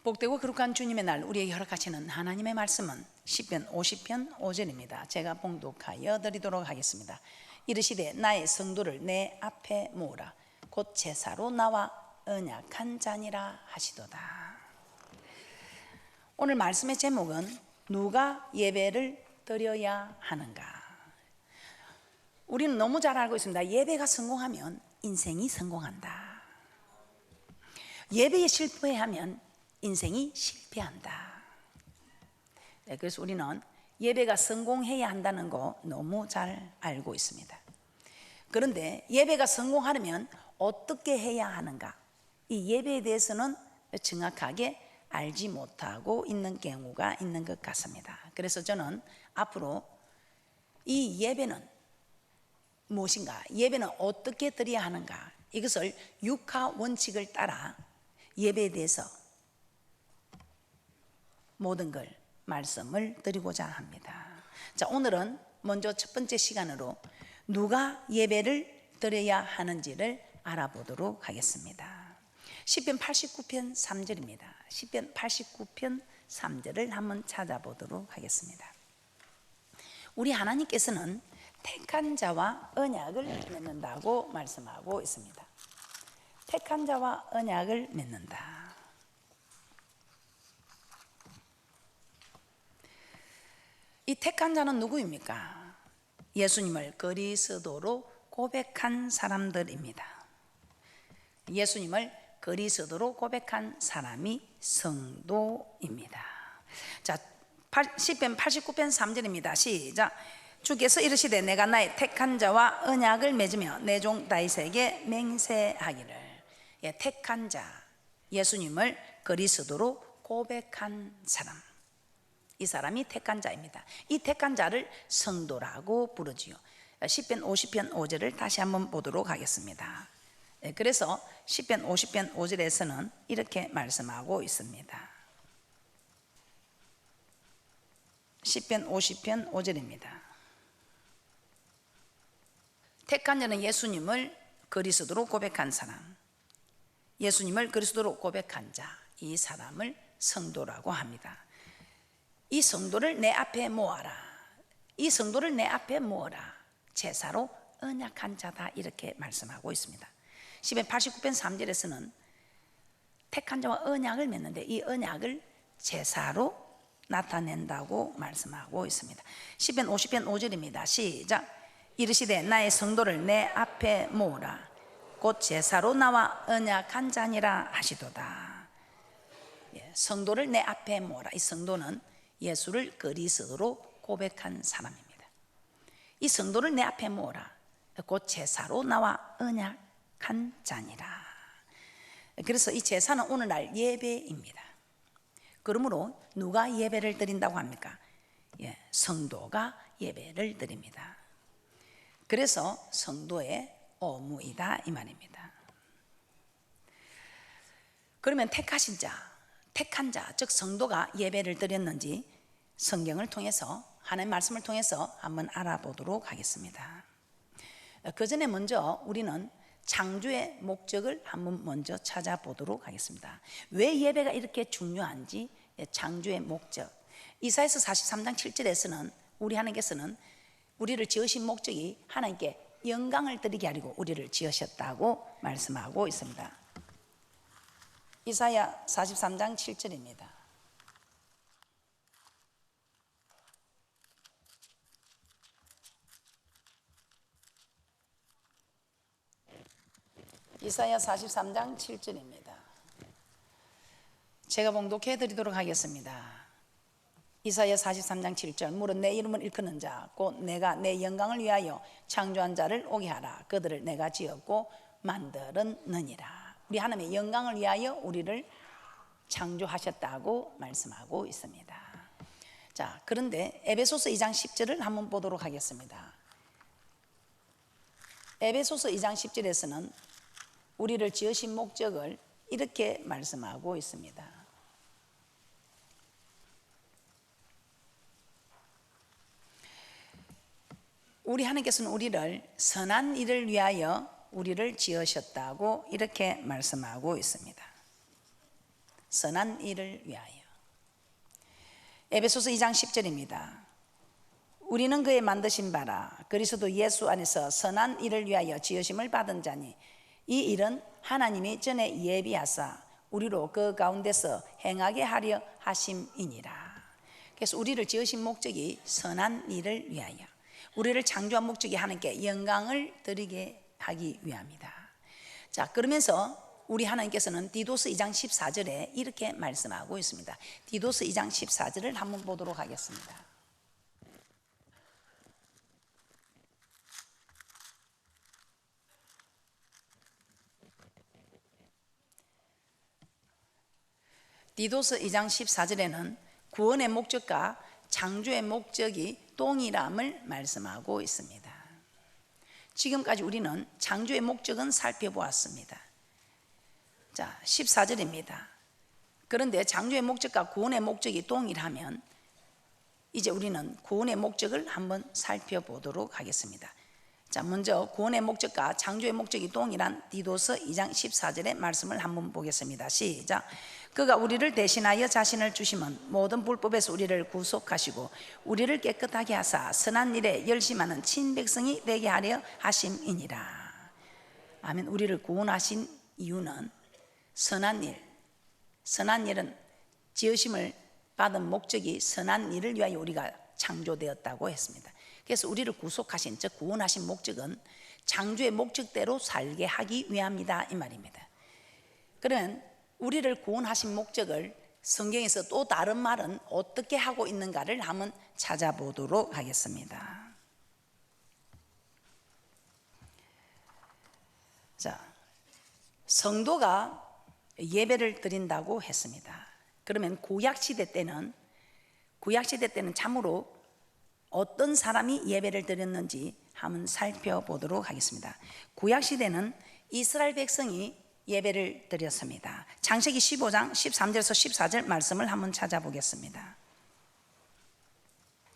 복되고 거룩한 주님의 날 우리에게 허락하시는 하나님의 말씀은 시편 50편 5절입니다. 제가 봉독하여 드리도록 하겠습니다. 이르시되 나의 성도를 내 앞에 모으라. 곧 제사로 나와 언약한 자니라 하시도다. 오늘 말씀의 제목은 누가 예배를 드려야 하는가. 우리는 너무 잘 알고 있습니다. 예배가 성공하면 인생이 성공한다. 예배에 실패하면 인생이 실패한다. 그래서 우리는 예배가 성공해야 한다는 거 너무 잘 알고 있습니다. 그런데 예배가 성공하려면 어떻게 해야 하는가? 이 예배에 대해서는 정확하게 알지 못하고 있는 경우가 있는 것 같습니다. 그래서 저는 앞으로 이 예배는 무엇인가? 예배는 어떻게 드려야 하는가? 이것을 육하 원칙을 따라 예배에 대해서 모든 걸 말씀을 드리고자 합니다. 자, 오늘은 먼저 첫 번째 시간으로 누가 예배를 드려야 하는지를 알아보도록 하겠습니다. 시편 89편 3절입니다. 시편 89편 3절을 한번 찾아보도록 하겠습니다. 우리 하나님께서는 택한 자와 언약을 맺는다고 말씀하고 있습니다. 택한 자와 언약을 맺는다. 이 택한 자는 누구입니까? 예수님을 그리스도로 고백한 사람들입니다. 예수님을 그리스도로 고백한 사람이 성도입니다. 자, 시편 89편 3절입니다. 시작. 주께서 이르시되 내가 나의 택한 자와 언약을 맺으며 내 종 다윗에게 맹세하기를. 예, 택한 자, 예수님을 그리스도로 고백한 사람, 이 사람이 택한 자입니다. 이 택한 자를 성도라고 부르지요. 시편 50편 5절을 다시 한번 보도록 하겠습니다. 그래서 시편 50편 5절에서는 이렇게 말씀하고 있습니다. 시편 50편 5절입니다. 택한 자는 예수님을 그리스도로 고백한 사람, 예수님을 그리스도로 고백한 자, 이 사람을 성도라고 합니다. 이 성도를 내 앞에 모아라. 이 성도를 내 앞에 모아라. 제사로 언약한 자다, 이렇게 말씀하고 있습니다. 시편 89편 3절에서는 택한 자와 언약을 맺는데 이 언약을 제사로 나타낸다고 말씀하고 있습니다. 시편 50편 5절입니다. 시작. 이르시되 나의 성도를 내 앞에 모으라. 곧 제사로 나와 언약한 자니라 하시도다. 성도를 내 앞에 모으라. 이 성도는 예수를 그리스도로 고백한 사람입니다. 이 성도를 내 앞에 모으라. 곧 제사로 나와 언약한 자니라. 그래서 이 제사는 오늘날 예배입니다. 그러므로 누가 예배를 드린다고 합니까? 성도가 예배를 드립니다. 그래서 성도의 의무이다, 이 말입니다. 그러면 택하신 자, 택한 자, 즉 성도가 예배를 드렸는지 성경을 통해서, 하나님의 말씀을 통해서 한번 알아보도록 하겠습니다. 그 전에 먼저 우리는 창조의 목적을 한번 먼저 찾아보도록 하겠습니다. 왜 예배가 이렇게 중요한지, 창조의 목적. 이사야서 43장 7절에서는 우리 하나님께서는 우리를 지으신 목적이 하나님께 영광을 드리게 하려고 우리를 지으셨다고 말씀하고 있습니다. 이사야 43장 7절입니다. 이사야 43장 7절입니다. 제가 봉독해 드리도록 하겠습니다. 이사야 43장 7절. 무릇 내 이름을 일컫는 자, 곧 내가 내 영광을 위하여 창조한 자를 오게 하라. 그들을 내가 지었고 만들었느니라. 우리 하나님의 영광을 위하여 우리를 창조하셨다고 말씀하고 있습니다. 자, 그런데 에베소서 2장 10절을 한번 보도록 하겠습니다. 에베소서 2장 10절에서는 우리를 지으신 목적을 이렇게 말씀하고 있습니다. 우리 하나님께서는 우리를 선한 일을 위하여 우리를 지으셨다고 이렇게 말씀하고 있습니다. 선한 일을 위하여. 에베소서 2장 10절입니다. 우리는 그의 만드신 바라 그리스도 예수 안에서 선한 일을 위하여 지으심을 받은 자니 이 일은 하나님이 전에 예비하사 우리로 그 가운데서 행하게 하려 하심이니라. 그래서 우리를 지으신 목적이 선한 일을 위하여, 우리를 창조한 목적이 하나님께 영광을 드리게 하기 위함이다. 자, 그러면서 우리 하나님께서는 디도스 2장 14절에 이렇게 말씀하고 있습니다. 디도스 2장 14절을 한번 보도록 하겠습니다. 디도스 2장 14절에는 구원의 목적과 창조의 목적이 동일함을 말씀하고 있습니다. 지금까지 우리는 창조의 목적은 살펴보았습니다. 자, 14절입니다. 그런데 창조의 목적과 구원의 목적이 동일하면 이제 우리는 구원의 목적을 한번 살펴보도록 하겠습니다. 자, 먼저 구원의 목적과 창조의 목적이 동일한 디도서 2장 14절의 말씀을 한번 보겠습니다. 시작. 그가 우리를 대신하여 자신을 주심은 모든 불법에서 우리를 구속하시고 우리를 깨끗하게 하사 선한 일에 열심하는 친백성이 되게 하려 하심이니라. 아멘. 우리를 구원하신 이유는 선한 일, 선한 일은 지으심을 받은 목적이 선한 일을 위하여 우리가 창조되었다고 했습니다. 그래서 우리를 구속하신, 즉 구원하신 목적은 창조의 목적대로 살게 하기 위함이다, 이 말입니다. 그러면 우리를 구원하신 목적을 성경에서 또 다른 말은 어떻게 하고 있는가를 한번 찾아보도록 하겠습니다. 자, 성도가 예배를 드린다고 했습니다. 그러면 구약시대 때는 참으로 어떤 사람이 예배를 드렸는지 한번 살펴보도록 하겠습니다. 구약시대는 이스라엘 백성이 예배를 드렸습니다. 창세기 15장 13절에서 14절 말씀을 한번 찾아보겠습니다.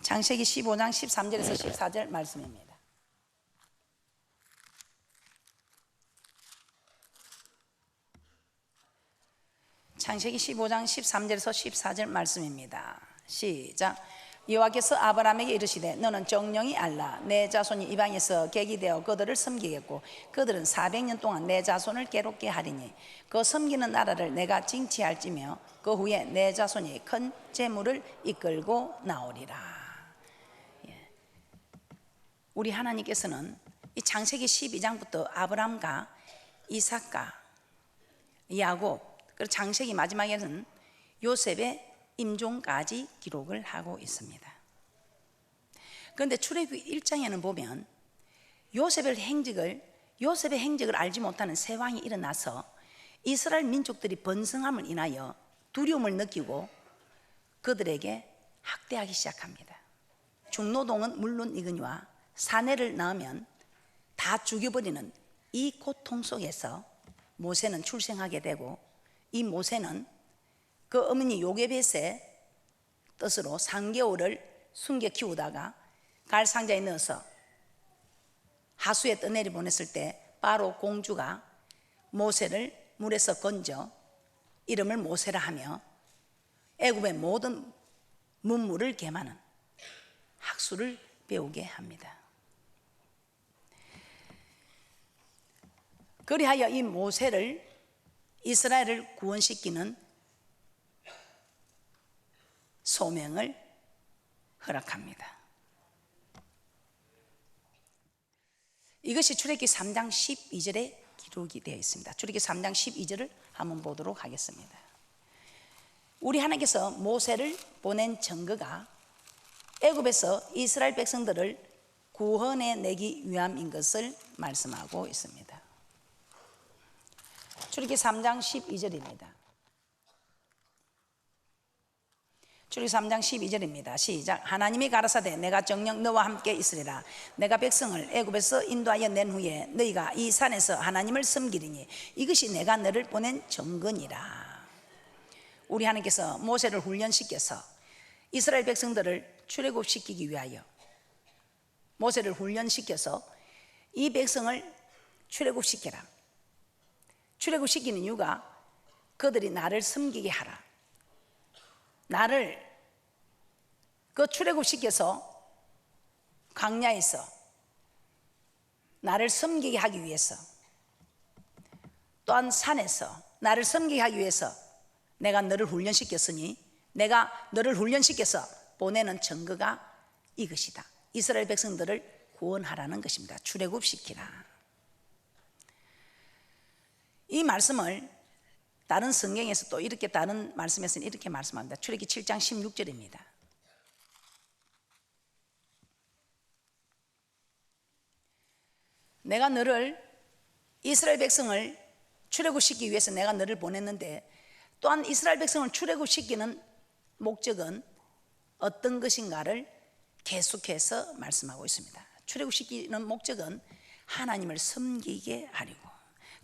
창세기 15장 13절에서 14절 말씀입니다. 창세기 15장 13절에서 14절 말씀입니다. 시작. 여호와께서 아브라함에게 이르시되 너는 정령이 알라. 내 자손이 이방에서 객이 되어 그들을 섬기겠고 그들은 400년 동안 내 자손을 괴롭게 하리니 그 섬기는 나라를 내가 징치할지며 그 후에 내 자손이 큰 재물을 이끌고 나오리라. 우리 하나님께서는 이 창세기 12장부터 아브라함과 이삭과 야곱, 그리고 창세기 마지막에는 요셉의 임종까지 기록을 하고 있습니다. 그런데 출애굽기 1장에는 보면 요셉의 행적을 알지 못하는 새 왕이 일어나서 이스라엘 민족들이 번성함을 인하여 두려움을 느끼고 그들에게 학대하기 시작합니다. 중노동은 물론이거니와 사내를 낳으면 다 죽여버리는 이 고통 속에서 모세는 출생하게 되고, 이 모세는 그 어머니 요게벳의 뜻으로 3개월을 숨겨 키우다가 갈 상자에 넣어서 하수에 떠내려 보냈을 때 바로 공주가 모세를 물에서 건져 이름을 모세라 하며 애굽의 모든 문물을 겸하는 학수를 배우게 합니다. 그리하여 이 모세를, 이스라엘을 구원시키는 소명을 허락합니다. 이것이 출애굽기 3장 12절에 기록이 되어 있습니다. 출애굽기 3장 12절을 한번 보도록 하겠습니다. 우리 하나님께서 모세를 보낸 증거가 애굽에서 이스라엘 백성들을 구원해 내기 위함인 것을 말씀하고 있습니다. 출애굽기 3장 12절입니다. 출애굽기 3장 12절입니다. 시작. 하나님이 가라사대 내가 정녕 너와 함께 있으리라. 내가 백성을 애굽에서 인도하여 낸 후에 너희가 이 산에서 하나님을 섬기리니 이것이 내가 너를 보낸 증거니라. 우리 하나님께서 모세를 훈련시켜서 이스라엘 백성들을 출애굽시키기 위하여 모세를 훈련시켜서 이 백성을 출애굽시키라. 출애굽시키는 이유가 그들이 나를 섬기게 하라. 나를 그 출애굽시켜서 광야에서 나를 섬기게 하기 위해서, 또한 산에서 나를 섬기게 하기 위해서 내가 너를 훈련시켰으니 내가 너를 훈련시켜서 보내는 증거가 이것이다. 이스라엘 백성들을 구원하라는 것입니다. 출애굽시키라. 이 말씀을 다른 성경에서 또 이렇게, 다른 말씀에서는 이렇게 말씀합니다. 출애굽기 7장 16절입니다. 내가 너를, 이스라엘 백성을 출애굽시키기 위해서 내가 너를 보냈는데, 또한 이스라엘 백성을 출애굽시키는 목적은 어떤 것인가를 계속해서 말씀하고 있습니다. 출애굽시키는 목적은 하나님을 섬기게 하려고.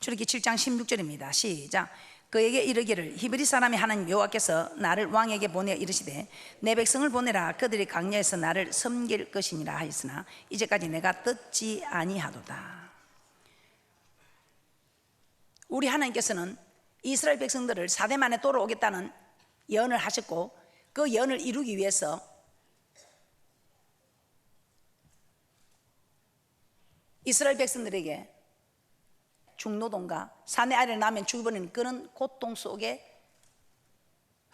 출애굽기 7장 16절입니다. 시작. 그에게 이르기를 히브리 사람이 하나님 여호와께서 나를 왕에게 보내 이르시되 내 백성을 보내라. 그들이 광야에서 나를 섬길 것이니라 하였으나 이제까지 내가 듣지 아니하도다. 우리 하나님께서는 이스라엘 백성들을 4대 만에 돌아오겠다는 예언을 하셨고, 그 예언을 이루기 위해서 이스라엘 백성들에게 중노동과 사내 아이를 낳으면 죽어버리는 그런 고통 속에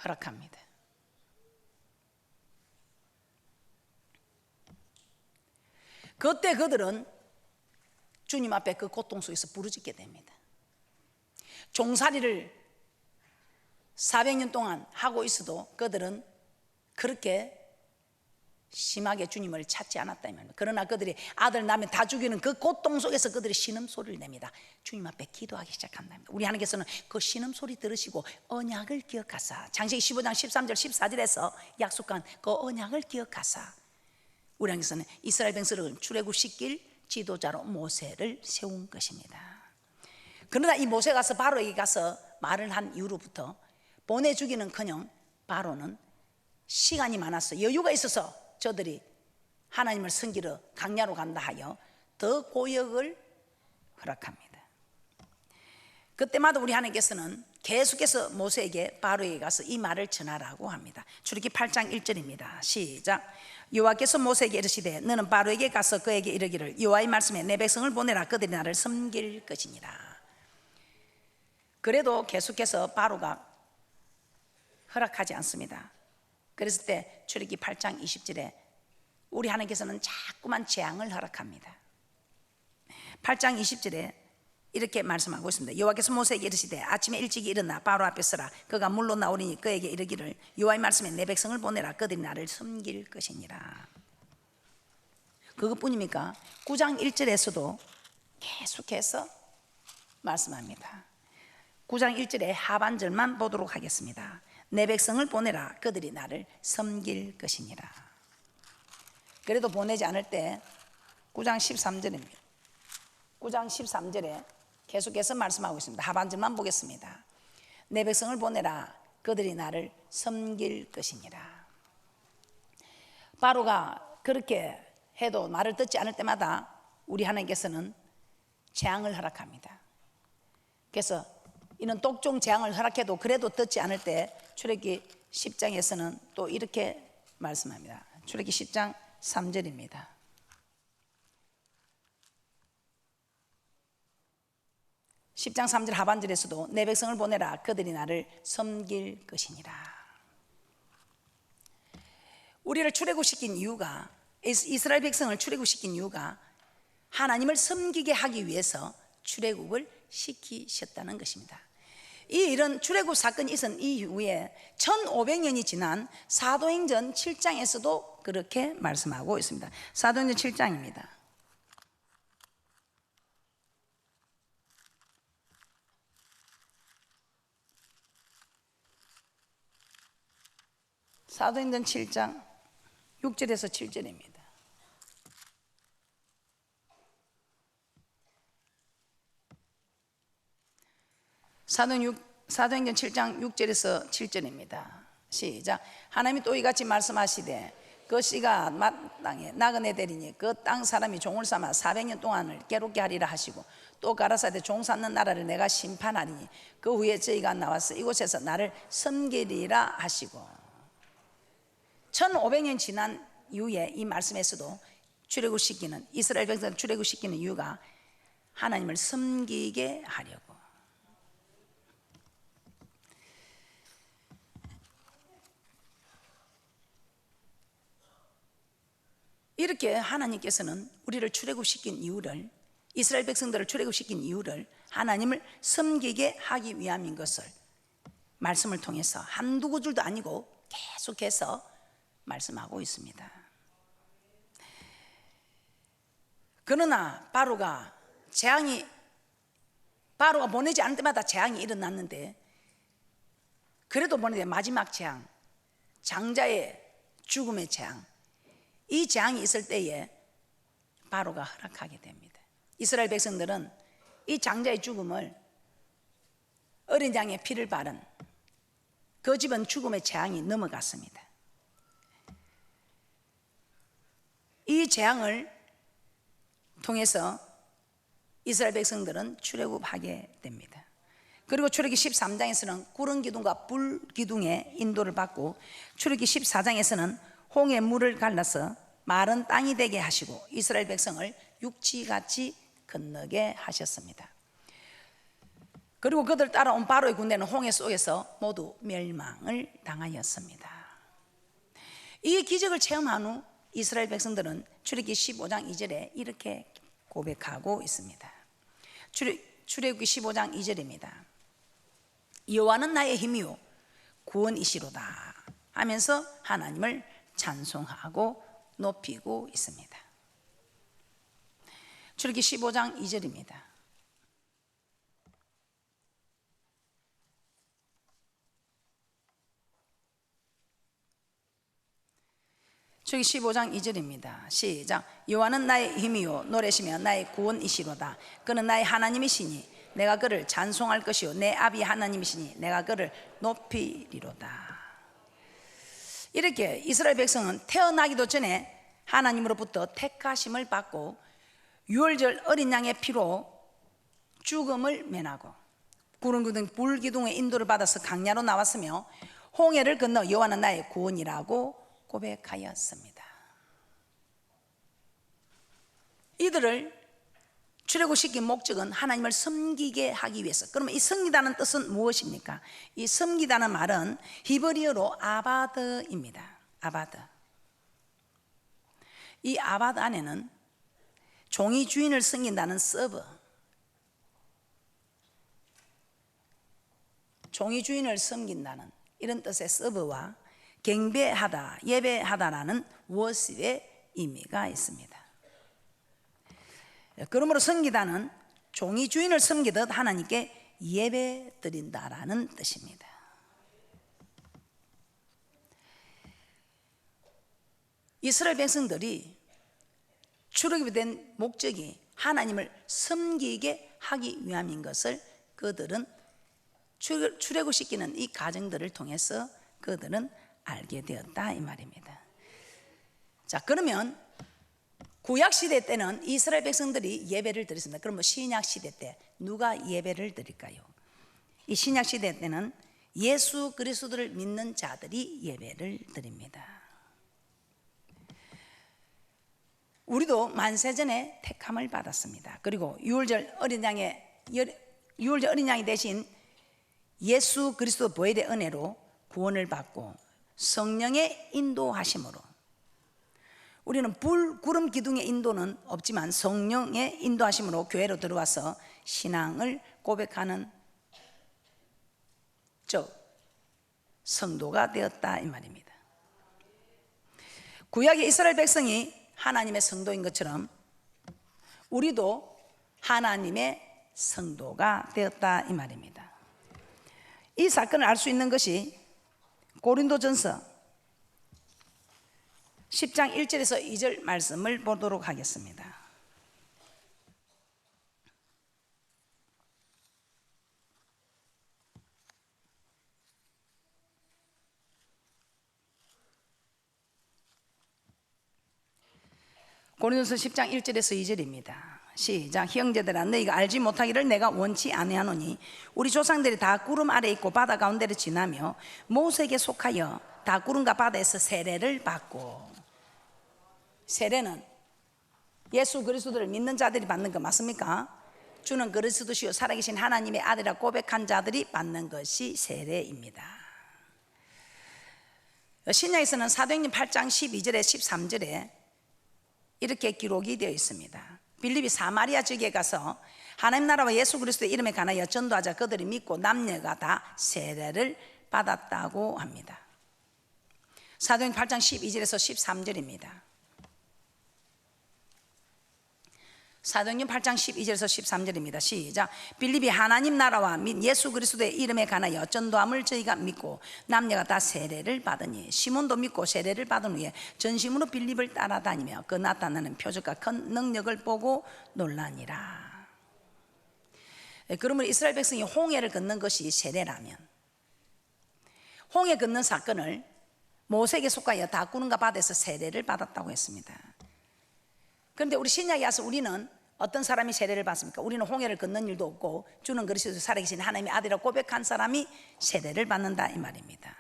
허락합니다. 그때 그들은 주님 앞에 그 고통 속에서 부르짖게 됩니다. 종살이를 400년 동안 하고 있어도 그들은 그렇게 심하게 주님을 찾지 않았다 이 말입니다. 그러나 그들이 아들 낳으면 다 죽이는 그 고통 속에서 그들이 신음소리를 냅니다. 주님 앞에 기도하기 시작한다. 우리 하나님께서는 그 신음소리 들으시고 언약을 기억하사, 창세기 15장 13절 14절에서 약속한 그 언약을 기억하사, 우리 하나님께서는 이스라엘 백성을 출애굽시킬 지도자로 모세를 세운 것입니다. 그러나 이 모세가 가서 바로에게 가서 말을 한 이후로부터 보내주기는커녕 바로는 시간이 많아서, 여유가 있어서 저들이 하나님을 섬기러 광야로 간다 하여 더 고역을 허락합니다. 그때마다 우리 하나님께서는 계속해서 모세에게 바로에게 가서 이 말을 전하라고 합니다. 출애굽기 8장 1절입니다. 시작. 여호와께서 모세에게 이르시되 너는 바로에게 가서 그에게 이르기를 여호와의 말씀에 내 백성을 보내라. 그들이 나를 섬길 것이니라. 그래도 계속해서 바로가 허락하지 않습니다. 그랬을 때 출애굽기 8장 20절에 우리 하나님께서는 자꾸만 재앙을 허락합니다. 8장 20절에 이렇게 말씀하고 있습니다. 여호와께서 모세에게 이르시되 아침에 일찍이 일어나 바로 앞에 서라. 그가 물로 나오리니 그에게 이르기를 여호와의 말씀에 내 백성을 보내라. 그들이 나를 섬길 것이니라. 그것뿐입니까? 9장 1절에서도 계속해서 말씀합니다. 9장 1절의 하반절만 보도록 하겠습니다. 내 백성을 보내라. 그들이 나를 섬길 것이니라. 그래도 보내지 않을 때 9장 13절입니다. 9장 13절에 계속해서 말씀하고 있습니다. 하반절만 보겠습니다. 내 백성을 보내라. 그들이 나를 섬길 것이니라. 바로가 그렇게 해도 말을 듣지 않을 때마다 우리 하나님께서는 재앙을 허락합니다. 그래서 이는 독종 재앙을 허락해도 그래도 듣지 않을 때 출애굽기 10장에서는 또 이렇게 말씀합니다. 출애굽기 10장 3절입니다. (10장 3절) 하반절에서도 내 백성을 보내라. 그들이 나를 섬길 것이니라. 우리를 출애굽시킨 이유가, 이스라엘 백성을 출애굽시킨 이유가 하나님을 섬기게 하기 위해서 출애굽을 시키셨다는 것입니다. 이 일은 출애굽 사건이 있은 이후에 1500년이 지난 사도행전 7장에서도 그렇게 말씀하고 있습니다. 사도행전 7장입니다. 사도행전 7장 6절에서 7절입니다. 사도행전 7장 6절에서 7절입니다. 시작. 하나님이 또 이같이 말씀하시되 그 씨가 마땅에 나그네 되리니 그 땅 사람이 종을 삼아 400년 동안을 괴롭게 하리라 하시고, 또 가라사대 종 삼는 나라를 내가 심판하리니 그 후에 저희가 나와서 이곳에서 나를 섬기리라 하시고. 1500년 지난 이후에 이 말씀에서도 출애굽시키는, 이스라엘 백성을 출애굽시키는 이유가 하나님을 섬기게 하려고. 이렇게 하나님께서는 우리를 출애굽시킨 이유를, 이스라엘 백성들을 출애굽시킨 이유를 하나님을 섬기게 하기 위함인 것을 말씀을 통해서 한두 구절도 아니고 계속해서 말씀하고 있습니다. 그러나 바로가 보내지 않을 때마다 재앙이 일어났는데, 그래도 보내되 마지막 재앙, 장자의 죽음의 재앙, 이 재앙이 있을 때에 바로가 허락하게 됩니다. 이스라엘 백성들은 이 장자의 죽음을, 어린 양의 피를 바른 그 집은 죽음의 재앙이 넘어갔습니다. 이 재앙을 통해서 이스라엘 백성들은 출애굽하게 됩니다. 그리고 출애굽기 13장에서는 구름 기둥과 불 기둥의 인도를 받고, 출애굽기 14장에서는 홍해 물을 갈라서 마른 땅이 되게 하시고 이스라엘 백성을 육지같이 건너게 하셨습니다. 그리고 그들 따라온 바로의 군대는 홍해 속에서 모두 멸망을 당하였습니다. 이 기적을 체험한 후 이스라엘 백성들은 출애굽기 15장 2절에 이렇게 고백하고 있습니다. 출애굽기 15장 2절입니다. 여호와는 나의 힘이요 구원이시로다 하면서 하나님을 찬송하고 높이고 있습니다. 출애굽기 15장 2절입니다. 출애굽기 15장 2절입니다. 시작. 여호와는 나의 힘이요 노래시며 나의 구원이시로다. 그는 나의 하나님이시니 내가 그를 찬송할 것이요 내 아비 하나님이시니 내가 그를 높이리로다. 이렇게 이스라엘 백성은 태어나기도 전에 하나님으로부터 택하심을 받고 유월절 어린 양의 피로 죽음을 면하고 구름 기둥 불 기둥의 인도를 받아서 강야로 나왔으며 홍해를 건너 여호와는 나의 구원이라고 고백하였습니다. 이들을 출애굽시킨 목적은 하나님을 섬기게 하기 위해서. 그러면 이 섬기다는 뜻은 무엇입니까? 이 섬기다는 말은 히브리어로 아바드입니다. 아바드. 이 아바드 안에는 종이 주인을 섬긴다는 서브, 종이 주인을 섬긴다는 이런 뜻의 서브와 경배하다, 예배하다라는 워십의 의미가 있습니다. 그러므로 섬기다는 종이 주인을 섬기듯 하나님께 예배 드린다라는 뜻입니다. 이스라엘 백성들이 출애굽이 된 목적이 하나님을 섬기게 하기 위함인 것을 그들은 출애굽시키는 이 과정들을 통해서 그들은 알게 되었다 이 말입니다. 자, 그러면 구약 시대 때는 이스라엘 백성들이 예배를 드렸습니다. 그러면 신약 시대 때 누가 예배를 드릴까요? 이 신약 시대 때는 예수 그리스도를 믿는 자들이 예배를 드립니다. 우리도 만세전에 택함을 받았습니다. 그리고 유월절 어린 양이 대신 예수 그리스도 보혈의 은혜로 구원을 받고 성령의 인도하심으로, 우리는 불 구름 기둥의 인도는 없지만 성령의 인도하심으로 교회로 들어와서 신앙을 고백하는 성도가 되었다 이 말입니다. 구약의 이스라엘 백성이 하나님의 성도인 것처럼 우리도 하나님의 성도가 되었다 이 말입니다. 이 사건을 알 수 있는 것이 고린도전서 10장 1절에서 2절 말씀을 보도록 하겠습니다. 고린도서 10장 1절에서 2절입니다. 시작. 형제들아 너희가 알지 못하기를 내가 원치 아니하노니 우리 조상들이 다 구름 아래 있고 바다 가운데를 지나며 모세에게 속하여 다 구름과 바다에서 세례를 받고. 세례는 예수 그리스도를 믿는 자들이 받는 거 맞습니까? 주는 그리스도시요 살아계신 하나님의 아들이라 고백한 자들이 받는 것이 세례입니다. 신약에서는 사도행전 8장 12절에 13절에 이렇게 기록이 되어 있습니다. 빌립이 사마리아 지역에 가서 하나님 나라와 예수 그리스도의 이름에 관하여 전도하자 그들이 믿고 남녀가 다 세례를 받았다고 합니다. 사도행전 8장 12절에서 13절입니다. 사도행전 8장 12절에서 13절입니다. 시작. 빌립이 하나님 나라와 및 예수 그리스도의 이름에 관하여 전도함을 저희가 믿고 남녀가 다 세례를 받으니 시몬도 믿고 세례를 받은 후에 전심으로 빌립을 따라다니며 그 나타나는 표적과 큰 능력을 보고 놀라니라. 그러면 이스라엘 백성이 홍해를 건넌 것이 세례라면 홍해 건넌 사건을 모세에게 속하여 다 구름과 바다에서 세례를 받았다고 했습니다. 그런데 우리 신약에 와서 우리는 어떤 사람이 세례를 받습니까? 우리는 홍해를 건넌 일도 없고 주는 그리스도 살아계신 하나님의 아들이라고 고백한 사람이 세례를 받는다 이 말입니다.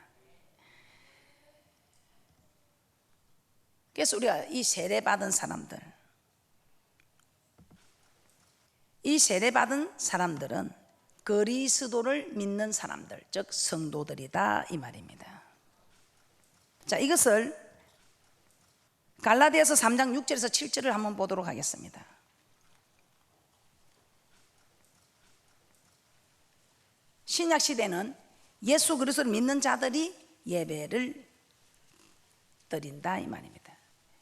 그래서 우리가 이 세례 받은 사람들, 이 세례 받은 사람들은 그리스도를 믿는 사람들, 즉 성도들이다 이 말입니다. 자, 이것을 갈라디아서 3장 6절에서 7절을 한번 보도록 하겠습니다. 신약 시대는 예수 그리스도를 믿는 자들이 예배를 드린다 이 말입니다.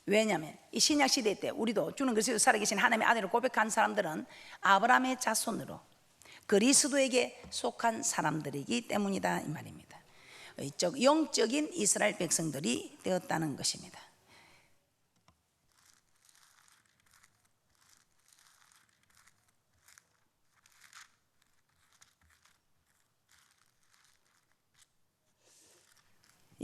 왜냐하면 이 신약 시대 때 우리도 주는 그리스도 살아계신 하나님의 아들을 고백한 사람들은 아브라함의 자손으로 그리스도에게 속한 사람들이기 때문이다 이 말입니다. 영적인 이스라엘 백성들이 되었다는 것입니다.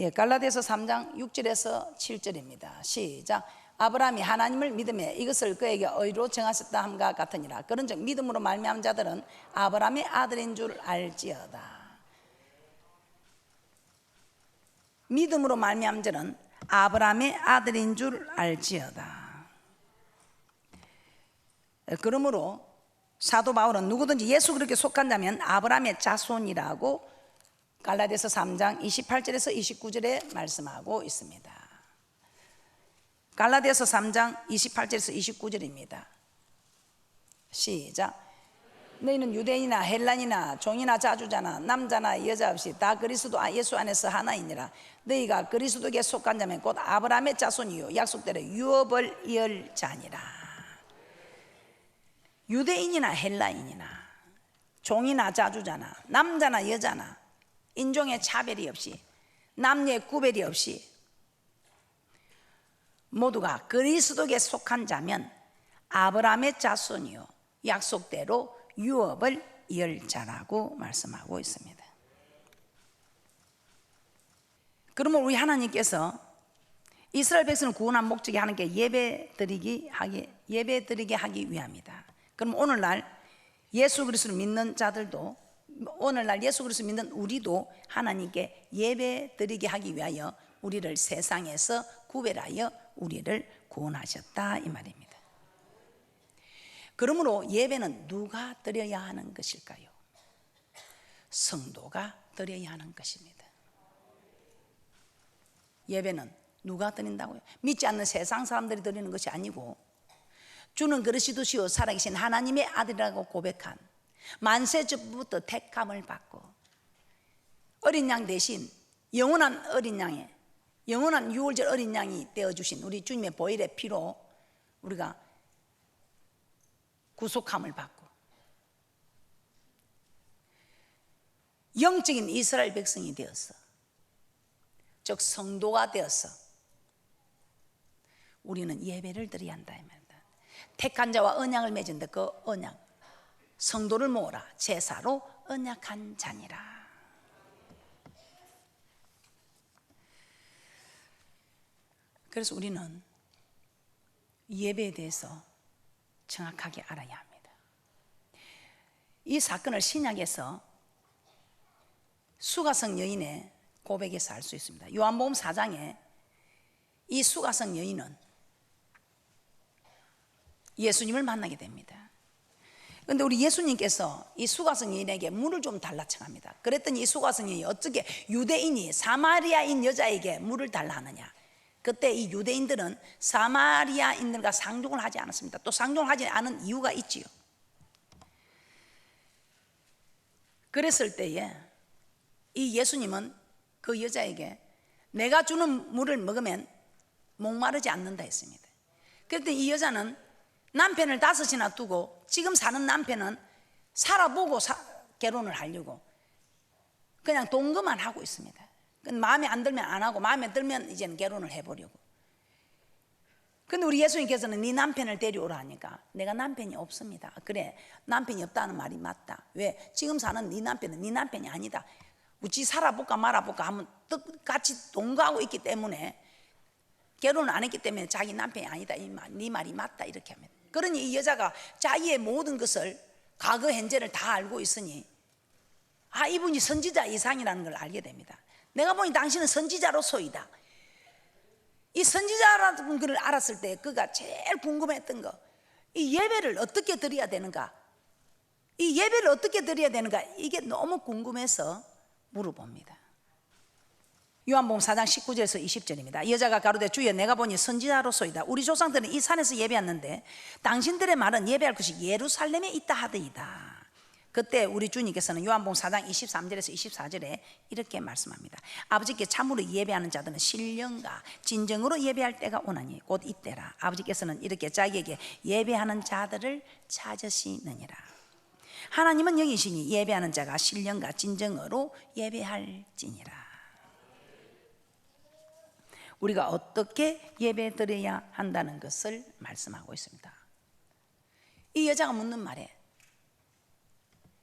갈라디아서 3장 6절에서 7절입니다. 시작. 아브라함이 하나님을 믿음에 이것을 그에게 의로 정하셨다 함과 같으니라. 그런즉 믿음으로 말미암은 자들은 아브라함의 아들인 줄 알지어다. 믿음으로 말미암은 자는 아브라함의 아들인 줄 알지어다. 그러므로 사도 바울은 누구든지 예수 그리스도에 속한 자면 아브라함의 자손이라고 갈라디아서 3장 28절에서 29절에 말씀하고 있습니다. 갈라디아서 3장 28절에서 29절입니다. 시작. 너희는 유대인이나 헬란이나 종이나 자주자나 남자나 여자 없이 다 그리스도 예수 안에서 하나이니라. 너희가 그리스도에게 속한 자면 곧 아브라함의 자손이요 약속대로 유업을 이을 자니라. 유대인이나 헬란인이나 종이나 자주자나 남자나 여자나 인종의 차별이 없이 남녀의 구별이 없이 모두가 그리스도에게 속한 자면 아브라함의 자손이요 약속대로 유업을 이을 자라고 말씀하고 있습니다. 그러면 우리 하나님께서 이스라엘 백성을 구원한 목적이 하나님께 예배드리게 하기 위함이다. 그럼 오늘날 예수 그리스도를 믿는 자들도 오늘날 예수 그리스도 믿는 우리도 하나님께 예배드리게 하기 위하여 우리를 세상에서 구별하여 우리를 구원하셨다 이 말입니다. 그러므로 예배는 누가 드려야 하는 것일까요? 성도가 드려야 하는 것입니다. 예배는 누가 드린다고요? 믿지 않는 세상 사람들이 드리는 것이 아니고 주는 그리스도시요 살아계신 하나님의 아들이라고 고백한 만세전부터 택함을 받고 어린 양 대신 영원한 어린 양의 영원한 유월절 어린 양이 되어주신 우리 주님의 보혈의 피로 우리가 구속함을 받고 영적인 이스라엘 백성이 되어서 즉 성도가 되어서 우리는 예배를 드려야 한다 이 말입니다. 택한 자와 언약을 맺은데 그 언약 성도를 모으라 제사로 언약한 자니라. 그래서 우리는 예배에 대해서 정확하게 알아야 합니다. 이 사건을 신약에서 수가성 여인의 고백에서 알 수 있습니다. 요한복음 4장에 이 수가성 여인은 예수님을 만나게 됩니다. 그런데 우리 예수님께서 이 수가성 여인에게 물을 좀 달라 청합니다. 그랬더니 이 수가성 여인이 어떻게 유대인이 사마리아인 여자에게 물을 달라 하느냐. 그때 이 유대인들은 사마리아인들과 상종을 하지 않았습니다. 또 상종을 하지 않은 이유가 있지요. 그랬을 때에 이 예수님은 그 여자에게 내가 주는 물을 먹으면 목마르지 않는다 했습니다. 그랬더니 이 여자는 남편을 5이나 두고 지금 사는 남편은 살아보고 결혼을 하려고 그냥 동거만 하고 있습니다. 마음에 안 들면 안 하고 마음에 들면 이제는 결혼을 해보려고. 근데 우리 예수님께서는 네 남편을 데려오라 하니까 내가 남편이 없습니다. 그래, 남편이 없다는 말이 맞다. 왜? 지금 사는 네 남편은 네 남편이 아니다. 우리 살아볼까 말아볼까 하면 똑같이 동거하고 있기 때문에 결혼을 안 했기 때문에 자기 남편이 아니다. 네 말이 맞다. 이렇게 합니다. 그러니 이 여자가 자기의 모든 것을 과거 현재를 다 알고 있으니 이분이 선지자 이상이라는 걸 알게 됩니다. 내가 보니 당신은 선지자로서이다. 이 선지자라는 걸 알았을 때 그가 제일 궁금했던 거, 이 예배를 어떻게 드려야 되는가, 이 예배를 어떻게 드려야 되는가, 이게 너무 궁금해서 물어봅니다. 요한복음 4장 19절에서 20절입니다. 여자가 가로되 주여 내가 보니 선지자로소이다. 우리 조상들은 이 산에서 예배했는데 당신들의 말은 예배할 것이 예루살렘에 있다 하더이다. 그때 우리 주님께서는 요한복음 4장 23절에서 24절에 이렇게 말씀합니다. 아버지께 참으로 예배하는 자들은 신령과 진정으로 예배할 때가 오나니 곧 이때라. 아버지께서는 이렇게 자기에게 예배하는 자들을 찾으시느니라. 하나님은 영이시니 예배하는 자가 신령과 진정으로 예배할지니라. 우리가 어떻게 예배 드려야 한다는 것을 말씀하고 있습니다. 이 여자가 묻는 말에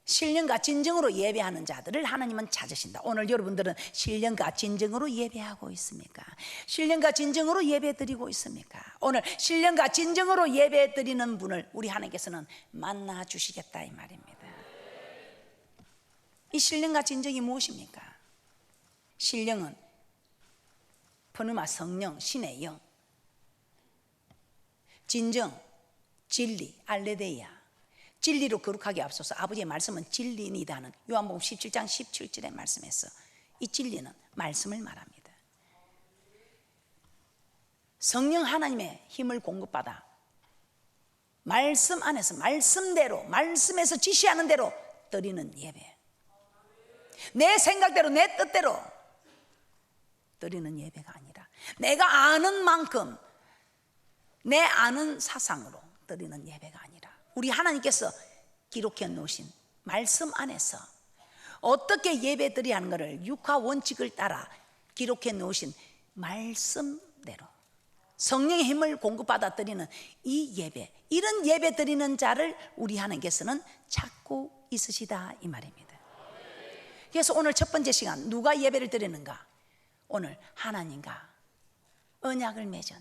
신령과 진정으로 예배하는 자들을 하나님은 찾으신다. 오늘 여러분들은 신령과 진정으로 예배하고 있습니까? 신령과 진정으로 예배 드리고 있습니까? 오늘 신령과 진정으로 예배 드리는 분을 우리 하나님께서는 만나 주시겠다 이 말입니다. 이 신령과 진정이 무엇입니까? 신령은 pneuma 성령, 신의 영, 진정, 진리, 알레데이아, 진리로 거룩하게 앞서서 아버지의 말씀은 진리니다는 요한복음 17장 17절의 말씀에서 이 진리는 말씀을 말합니다. 성령 하나님의 힘을 공급받아 말씀 안에서 말씀대로, 말씀에서 지시하는 대로 드리는 예배, 내 생각대로 내 뜻대로 드리는 예배가 아니라 내가 아는 만큼 내 아는 사상으로 드리는 예배가 아니라 우리 하나님께서 기록해 놓으신 말씀 안에서 어떻게 예배 드려야 하는 것을 육화 원칙을 따라 기록해 놓으신 말씀대로 성령의 힘을 공급받아 드리는 이 예배, 이런 예배 드리는 자를 우리 하나님께서는 찾고 있으시다 이 말입니다. 그래서 오늘 첫 번째 시간 누가 예배를 드리는가? 오늘 하나님과 언약을 맺은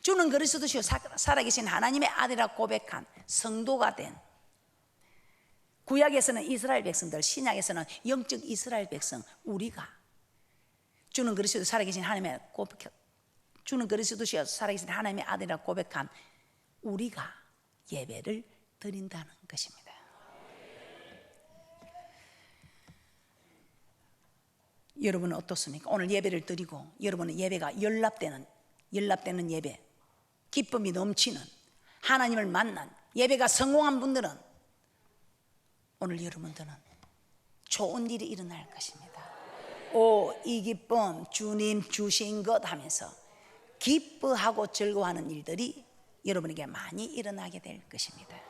주는 그리스도시요 살아계신 하나님의 아들이라 고백한 성도가 된, 구약에서는 이스라엘 백성들, 신약에서는 영적 이스라엘 백성 우리가 주는 그리스도 살아계신 하나님의 주는 그리스도시요 살아계신 하나님의 아들이라 고백한 우리가 예배를 드린다는 것입니다. 여러분은 어떻습니까? 오늘 예배를 드리고 여러분은 예배가 연락되는 예배, 기쁨이 넘치는 하나님을 만난 예배가 성공한 분들은 오늘 여러분들은 좋은 일이 일어날 것입니다. 오, 이 기쁨 주님 주신 것 하면서 기뻐하고 즐거워하는 일들이 여러분에게 많이 일어나게 될 것입니다.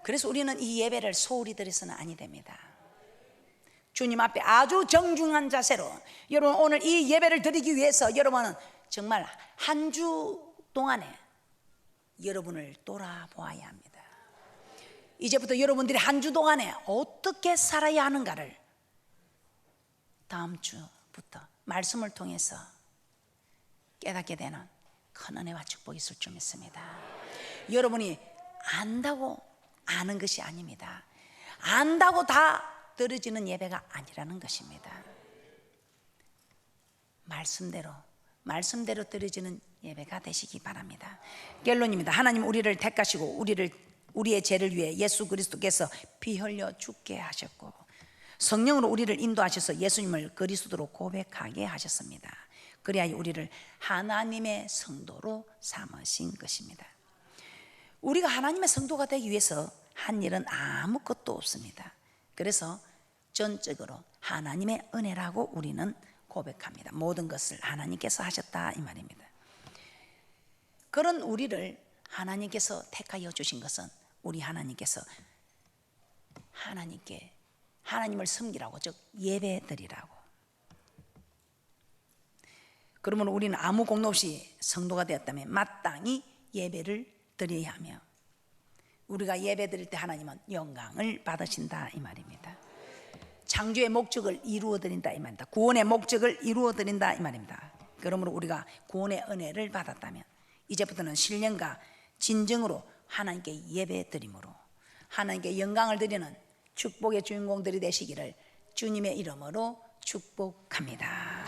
그래서 우리는 이 예배를 소홀히 드려서는 아니 됩니다. 주님 앞에 아주 정중한 자세로 여러분 오늘 이 예배를 드리기 위해서 여러분은 정말 한 주 동안에 여러분을 돌아보아야 합니다. 이제부터 여러분들이 한 주 동안에 어떻게 살아야 하는가를 다음 주부터 말씀을 통해서 깨닫게 되는 큰 은혜와 축복이 있을 줄 믿습니다. 여러분이 안다고 아는 것이 아닙니다. 안다고 다 들어지는 예배가 아니라는 것입니다. 말씀대로 드려지는 예배가 되시기 바랍니다. 결론입니다. 하나님 우리를 택하시고 우리의 죄를 위해 예수 그리스도께서 피 흘려 죽게 하셨고 성령으로 우리를 인도하셔서 예수님을 그리스도로 고백하게 하셨습니다. 그리하여 우리를 하나님의 성도로 삼으신 것입니다. 우리가 하나님의 성도가 되기 위해서 한 일은 아무것도 없습니다. 그래서 전적으로 하나님의 은혜라고 우리는 고백합니다. 모든 것을 하나님께서 하셨다 이 말입니다. 그런 우리를 하나님께서 택하여 주신 것은 우리 하나님께서 하나님을 섬기라고, 즉 예배드리라고. 그러면 우리는 아무 공로 없이 성도가 되었다면 마땅히 예배를 드려야 하며 우리가 예배 드릴 때 하나님은 영광을 받으신다 이 말입니다. 창조의 목적을 이루어 드린다 이 말입니다. 구원의 목적을 이루어 드린다 이 말입니다. 그러므로 우리가 구원의 은혜를 받았다면 이제부터는 신령과 진정으로 하나님께 예배 드림으로 하나님께 영광을 드리는 축복의 주인공들이 되시기를 주님의 이름으로 축복합니다.